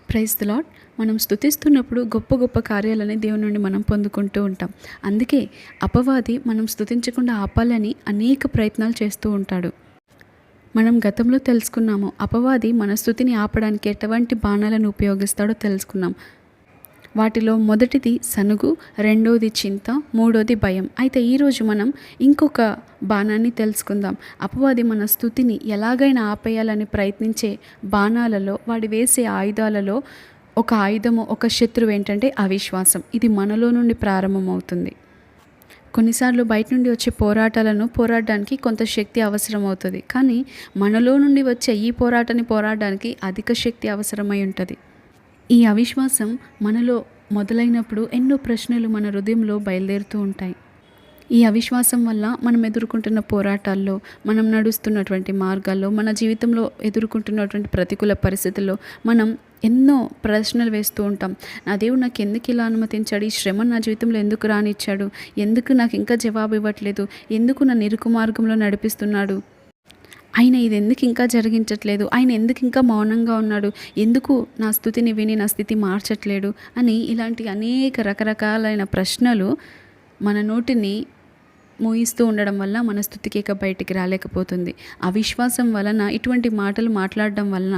Praise the lord. మనం స్తుతిస్తున్నప్పుడు గొప్ప గొప్ప కార్యాలని దేవుని నుండి మనం పొందుకుంటూ ఉంటాం. అందుకే అపవాది మనం స్తుతించకుండా ఆపాలని అనేక ప్రయత్నాలు చేస్తూ ఉంటాడు. మనం గతంలో తెలుసుకున్నాము, అపవాది మన స్తుతిని ఆపడానికి ఎటువంటి బాణాలను ఉపయోగిస్తాడో తెలుసుకున్నాం. వాటిలో మొదటిది సనుగు, రెండోది చింత, మూడోది భయం. అయితే ఈరోజు మనం ఇంకొక బాణాన్ని తెలుసుకుందాం. అపవాది మన స్తుతిని ఎలాగైనా ఆపేయాలని ప్రయత్నించే బాణాలలో, వాడి వేసే ఆయుధాలలో ఒక ఆయుధము, ఒక శత్రువు ఏంటంటే అవిశ్వాసం. ఇది మనలో నుండి ప్రారంభమవుతుంది. కొన్నిసార్లు బయట నుండి వచ్చే పోరాటాలను పోరాడడానికి కొంత శక్తి అవసరం అవుతుంది, కానీ మనలో నుండి వచ్చే ఈ పోరాటాన్ని పోరాడడానికి అధిక శక్తి అవసరమై ఉంటుంది. ఈ అవిశ్వాసం మనలో మొదలైనప్పుడు ఎన్నో ప్రశ్నలు మన హృదయంలో బయలుదేరుతూ ఉంటాయి. ఈ అవిశ్వాసం వల్ల మనం ఎదుర్కొంటున్న పోరాటాల్లో, మనం నడుస్తున్నటువంటి మార్గాల్లో, మన జీవితంలో ఎదుర్కొంటున్నటువంటి ప్రతికూల పరిస్థితుల్లో మనం ఎన్నో ప్రశ్నలు వేస్తూ ఉంటాం. నా దేవుడు నాకు ఎందుకు ఇలా అనుమతించాడు? ఈ శ్రమ నా జీవితంలో ఎందుకు రానిచ్చాడు? ఎందుకు నాకు ఇంకా జవాబు ఇవ్వట్లేదు? ఎందుకు నన్ను ఇరుకు మార్గంలో నడిపిస్తున్నాడు? ఆయన ఇది ఎందుకు ఇంకా జరిగించట్లేదు? ఆయన ఎందుకు ఇంకా మౌనంగా ఉన్నాడు? ఎందుకు నా స్తుతిని విని నా స్థితి మార్చట్లేడు? అని ఇలాంటి అనేక రకరకాలైన ప్రశ్నలు మన నోటిని మోయిస్తూ ఉండడం వల్ల మన స్తుతికి ఇక బయటికి రాలేకపోతుంది. అవిశ్వాసం వలన, ఇటువంటి మాటలు మాట్లాడడం వలన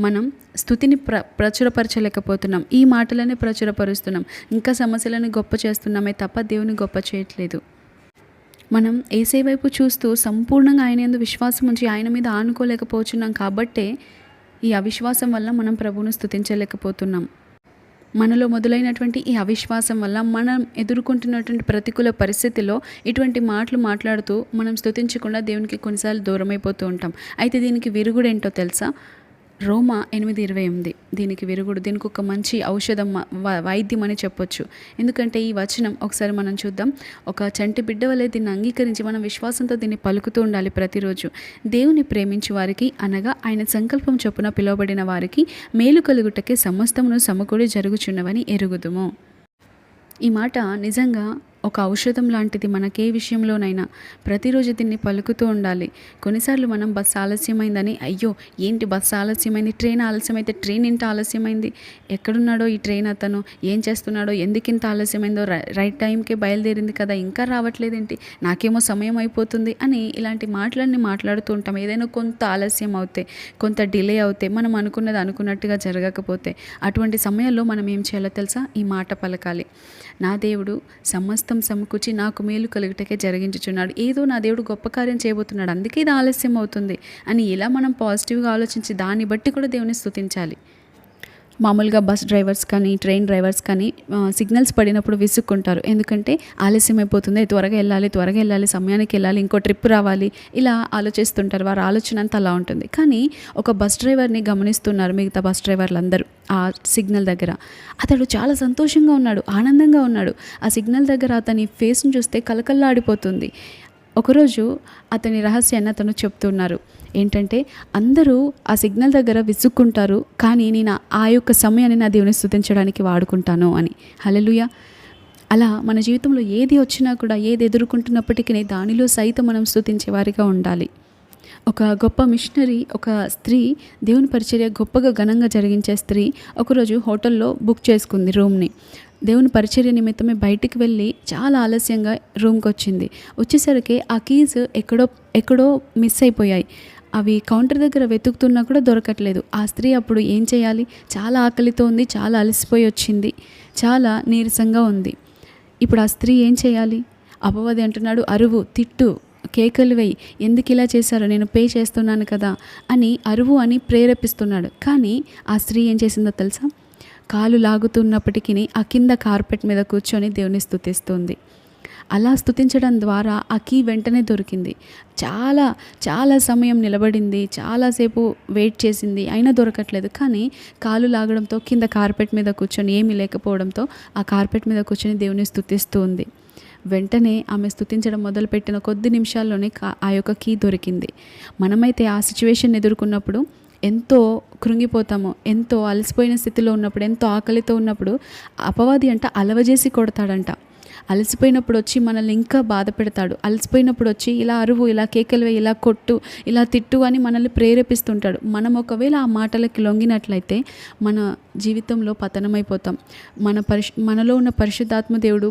మనం స్తుతిని ప్రచురపరచలేకపోతున్నాం. ఈ మాటలనే ప్రచురపరుస్తున్నాం, ఇంకా సమస్యలను గొప్ప చేస్తున్నామే తప్ప దేవుని గొప్ప చేయట్లేదు. మనం యేసే వైపు చూస్తూ సంపూర్ణంగా ఆయన యందు విశ్వాసం ఉంచి ఆయన మీద ఆనుకోలేకపోతున్నాం కాబట్టే ఈ అవిశ్వాసం వల్ల మనం ప్రభువును స్తుతించలేకపోతున్నాం. మనలో మొదలైనటువంటి ఈ అవిశ్వాసం వల్ల మనం ఎదుర్కొంటున్నటువంటి ప్రతికూల పరిస్థితిలో ఇటువంటి మాటలు మాట్లాడుతూ మనం స్తుతించకుండా దేవునికి కొన్నిసార్లు దూరమైపోతూ ఉంటాం. అయితే దీనికి విరుగుడేంటో తెలుసా? రోమా 8:28 దీనికి విరుగుడు. దీనికి ఒక మంచి ఔషధం, వైద్యం అని చెప్పొచ్చు. ఎందుకంటే ఈ వచనం ఒకసారి మనం చూద్దాం. ఒక చంటి బిడ్డ వలె దీన్ని అంగీకరించి మనం విశ్వాసంతో దీన్ని పలుకుతూ ఉండాలి ప్రతిరోజు. దేవుని ప్రేమించు వారికి, అనగా ఆయన సంకల్పం చొప్పున పిలువబడిన వారికి మేలు కలుగుటకే సమస్తమును సమకూడి జరుగుచున్నవని ఎరుగుదుము. ఈ మాట నిజంగా ఒక ఔషధం లాంటిది. మనకే విషయంలోనైనా ప్రతిరోజు దీన్ని పలుకుతూ ఉండాలి. కొన్నిసార్లు మనం బస్సు ఆలస్యమైందని, అయ్యో ఏంటి బస్సు ఆలస్యమైంది, ట్రైన్ ఆలస్యమైతే ట్రైన్ ఇంత ఆలస్యమైంది, ఎక్కడున్నాడో ఈ ట్రైన్, అతను ఏం చేస్తున్నాడో, ఎందుకు ఇంత ఆలస్యమైందో, రైట్ టైంకే బయలుదేరింది కదా, ఇంకా రావట్లేదేంటి, నాకేమో సమయం అయిపోతుంది అని ఇలాంటి మాటలన్నీ మాట్లాడుతూ ఉంటాం. ఏదైనా కొంత ఆలస్యం అవుతే, కొంత డిలే అవుతే, మనం అనుకున్నది అనుకున్నట్టుగా జరగకపోతే అటువంటి సమయాల్లో మనం ఏం చేయాలో తెలుసా? ఈ మాట పలకాలి. నా దేవుడు సమస్తం సమకూర్చి నాకు మేలు కలుగుటకే జరిగించుచున్నాడు. ఏదో నా దేవుడు గొప్ప కార్యం చేయబోతున్నాడు, అందుకే ఇది ఆలస్యం అవుతుంది అని ఇలా మనం పాజిటివ్గా ఆలోచించి దాన్ని బట్టి కూడా దేవుని స్తుతించాలి. మామూలుగా బస్ డ్రైవర్స్ కానీ, ట్రైన్ డ్రైవర్స్ కానీ సిగ్నల్స్ పడినప్పుడు విసుక్కుంటారు. ఎందుకంటే ఆలస్యం అయిపోతుంది, త్వరగా వెళ్ళాలి, సమయానికి వెళ్ళాలి, ఇంకో ట్రిప్ రావాలి, ఇలా ఆలోచిస్తుంటారు. వారి ఆలోచన అంతా అలా ఉంటుంది. కానీ ఒక బస్ డ్రైవర్ని గమనిస్తున్నారు మిగతా బస్ డ్రైవర్లందరూ ఆ సిగ్నల్ దగ్గర. అతడు చాలా సంతోషంగా ఉన్నాడు, ఆనందంగా ఉన్నాడు. ఆ సిగ్నల్ దగ్గర అతని ఫేస్ని చూస్తే కలకల్లాడిపోతుంది. ఒకరోజు అతని రహస్యాన్ని అతను చెప్తున్నారు. ఏంటంటే, అందరూ ఆ సిగ్నల్ దగ్గర విసుక్కుంటారు, కానీ నేను ఆ యొక్క సమయాన్ని నా దేవుని స్తుతించడానికి వాడుకుంటాను అని. హల్లెలూయా. అలా మన జీవితంలో ఏది వచ్చినా కూడా, ఏది ఎదుర్కొంటున్నప్పటికీ దానిలో సైతం మనం స్తుతించే వారిగా ఉండాలి. ఒక గొప్ప మిషనరీ, ఒక స్త్రీ, దేవుని పరిచర్య గొప్పగా ఘనంగా జరిగించే స్త్రీ ఒకరోజు హోటల్లో బుక్ చేసుకుంది రూమ్ని. దేవుని పరిచర్య నిమిత్తమే బయటికి వెళ్ళి చాలా ఆలస్యంగా రూమ్కి వచ్చింది. వచ్చేసరికి ఆ కీస్ ఎక్కడో మిస్ అయిపోయాయి. అవి కౌంటర్ దగ్గర వెతుకుతున్నా కూడా దొరకట్లేదు. ఆ స్త్రీ అప్పుడు ఏం చేయాలి? చాలా ఆకలితో ఉంది, చాలా అలసిపోయి వచ్చింది, చాలా నీరసంగా ఉంది. ఇప్పుడు ఆ స్త్రీ ఏం చేయాలి? అపవాది అంటున్నాడు, అరువు, తిట్టు, కేకలు వేయి, ఎందుకు ఇలా చేశారో, నేను పే చేస్తున్నాను కదా అని అరువు అని ప్రేరేపిస్తున్నాడు. కానీ ఆ స్త్రీ ఏం చేసిందో తెలుసా? కాలు లాగుతున్నప్పటికీ ఆ కింద కార్పెట్ మీద కూర్చొని దేవుని స్తుతిస్తుంది. అలా స్తుతించడం ద్వారా ఆ కీ వెంటనే దొరికింది. చాలా సమయం నిలబడింది, చాలాసేపు వెయిట్ చేసింది, అయినా దొరకట్లేదు. కానీ కాలు లాగడంతో కింద కార్పెట్ మీద కూర్చొని, ఏమీ లేకపోవడంతో ఆ కార్పెట్ మీద కూర్చొని దేవుని స్తుతిస్తూ ఉంది. వెంటనే ఆమె స్తుతించడం మొదలుపెట్టిన కొద్ది నిమిషాల్లోనే ఆ యొక్క కీ దొరికింది. మనమైతే ఆ సిచ్యువేషన్ ఎదుర్కొన్నప్పుడు ఎంతో కృంగిపోతాము, ఎంతో అలసిపోయిన స్థితిలో ఉన్నప్పుడు, ఎంతో ఆకలితో ఉన్నప్పుడు అపవాది అలవజేసి కొడతాడంట. అలసిపోయినప్పుడు వచ్చి మనల్ని ఇంకా బాధ పెడతాడు. అలసిపోయినప్పుడు వచ్చి ఇలా అరువు, ఇలా కేకలు వేయి, ఇలా కొట్టు, ఇలా తిట్టు అని మనల్ని ప్రేరేపిస్తుంటాడు. మనం ఒకవేళ ఆ మాటలకి లొంగినట్లయితే మన జీవితంలో పతనమైపోతాం. మనలో ఉన్న పరిశుద్ధాత్మ దేవుడు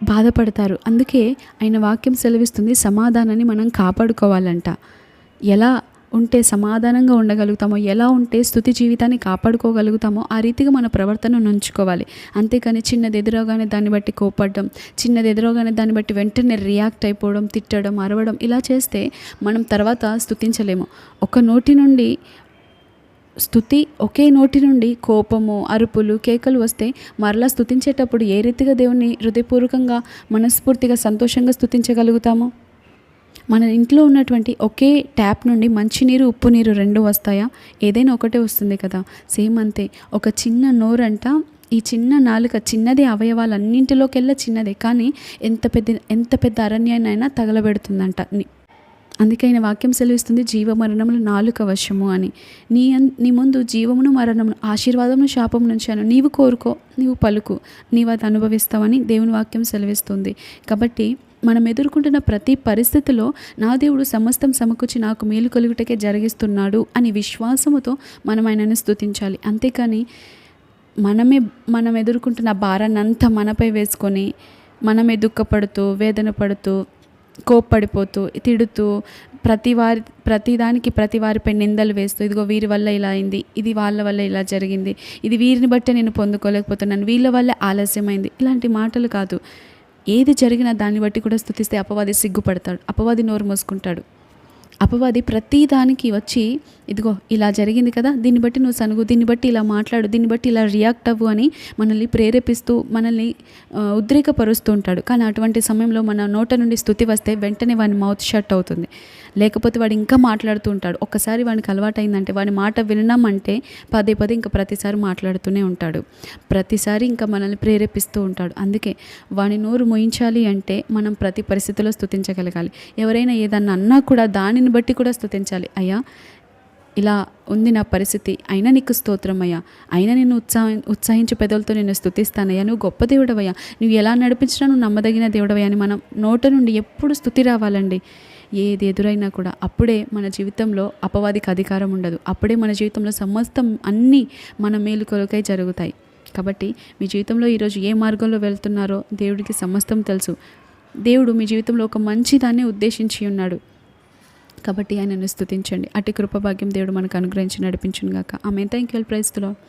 బాధపడతారు. అందుకే ఆయన వాక్యం సెలవిస్తుంది, సమాధానాన్ని మనం కాపాడుకోవాలంట. ఎలా ఉంటే సమాధానంగా ఉండగలుగుతామో, ఎలా ఉంటే స్తుతి జీవితాన్ని కాపాడుకోగలుగుతామో ఆ రీతిగా మన ప్రవర్తనను ఉంచుకోవాలి. అంతేకాని చిన్నది ఎదురవగానే దాన్ని బట్టి కోపడడం, చిన్నది ఎదురవగానే దాన్ని బట్టి వెంటనే రియాక్ట్ అయిపోవడం, తిట్టడం, అరవడం, ఇలా చేస్తే మనం తర్వాత స్తుతించలేము. ఒకే నోటి నుండి కోపము, అరుపులు, కేకలు వస్తే మరలా స్తుతించేటప్పుడు ఏ రీతిగా దేవుణ్ణి హృదయపూర్వకంగా, మనస్ఫూర్తిగా, సంతోషంగా స్తుతించగలుగుతాము? మన ఇంట్లో ఉన్నటువంటి ఒకే ట్యాప్ నుండి మంచినీరు, ఉప్పు నీరు 2 వస్తాయా? ఏదైనా ఒకటే వస్తుంది కదా. సేమ్ అంతే. ఒక చిన్న నోరంట, ఈ చిన్న నాలుక చిన్నదే, అవయవాలన్నింటిలోకెల్లా చిన్నదే, కానీ ఎంత పెద్ద అరణ్యాన్నైనా తగలబెడుతుందంట. అందుకే ఆయన వాక్యం సెలవిస్తుంది, జీవమరణములు నాలుక వశము అని. నీ ముందు జీవమును, మరణమును, ఆశీర్వాదమును, శాపము నుంచాను. నీవు కోరుకో, నీవు పలుకు, నీవు అది అనుభవిస్తావని దేవుని వాక్యం సెలవిస్తుంది. కాబట్టి మనం ఎదుర్కొంటున్న ప్రతి పరిస్థితిలో నా దేవుడు సమస్తం సమకూర్చి నాకు మేలు కలుగుటకే జరిగిస్తున్నాడు అని విశ్వాసముతో మనం ఆయనను స్తుతించాలి. అంతేకాని మనం ఎదుర్కొంటున్న భారాన్ని అంతా మనపై వేసుకొని మనమే దుఃఖపడుతూ, వేదన పడుతూ, కోప్పడిపోతూ, తిడుతూ, ప్రతి వారిపై నిందలు వేస్తూ, ఇదిగో వీరి వల్ల ఇలా అయింది, ఇది వాళ్ళ వల్ల ఇలా జరిగింది, ఇది వీరిని బట్టే నేను పొందుకోలేకపోతున్నాను, వీళ్ళ వల్ల ఆలస్యమైంది, ఇలాంటి మాటలు కాదు. ఏది జరిగినా దాన్ని బట్టి కూడా స్తుతిస్తే అపవాది సిగ్గుపడతాడు, అపవాది నోరు మూసుకుంటాడు. అపవాది ప్రతి దానికి వచ్చి, ఇదిగో ఇలా జరిగింది కదా, దీన్ని బట్టి నువ్వు సనుగు, దీన్ని బట్టి ఇలా మాట్లాడు, దీన్ని బట్టి ఇలా రియాక్ట్ అవ్వు అని మనల్ని ప్రేరేపిస్తూ, మనల్ని ఉద్రేకపరుస్తూ ఉంటాడు. కానీ అటువంటి సమయంలో మన నోట నుండి స్తుతి వస్తే వెంటనే వాని మౌత్ షట్ అవుతుంది. లేకపోతే వాడు ఇంకా మాట్లాడుతూ ఉంటాడు. ఒక్కసారి వాడికి అలవాటైందంటే, వాడి మాట వినమంటే పదే ఇంకా ప్రతిసారి మాట్లాడుతూనే ఉంటాడు. ప్రతిసారి ఇంకా మనల్ని ప్రేరేపిస్తూ ఉంటాడు. అందుకే వాని నోరు మోయించాలి అంటే మనం ప్రతి పరిస్థితిలో స్తుతించగలగాలి. ఎవరైనా ఏదన్నా అన్నా కూడా దానిని బట్టి కూడా స్తుతించాలి. అయ్యా, ఇలా ఉంది నా పరిస్థితి, అయినా నీకు స్తోత్రం అయ్యా, అయినా నేను ఉత్సాహించే పెదవులతో నేను స్తుతిస్తానయ్యా, నువ్వు గొప్ప దేవుడవయ్యా, నువ్వు ఎలా నడిపించినా నువ్వు నమ్మదగిన దేవుడవయ్యా అని మనం నోట నుండి ఎప్పుడు స్తుతి రావాలండి. ఏది ఎదురైనా కూడా అప్పుడే మన జీవితంలో అపవాదికి అధికారం ఉండదు. అప్పుడే మన జీవితంలో సమస్తం అన్నీ మన మేలు కొరకై జరుగుతాయి. కాబట్టి మీ జీవితంలో ఈరోజు ఏ మార్గంలో వెళ్తున్నారో దేవుడికి సమస్తం తెలుసు. దేవుడు మీ జీవితంలో ఒక మంచి దాన్ని ఉద్దేశించి ఉన్నాడు. కాబట్టి ఆయనను స్తుతించండి. అట్టి కృపభాగ్యం దేవుడు మనకు అనుగ్రహించి నడిపించును గాక. Amen. Thank you. Praise the lord.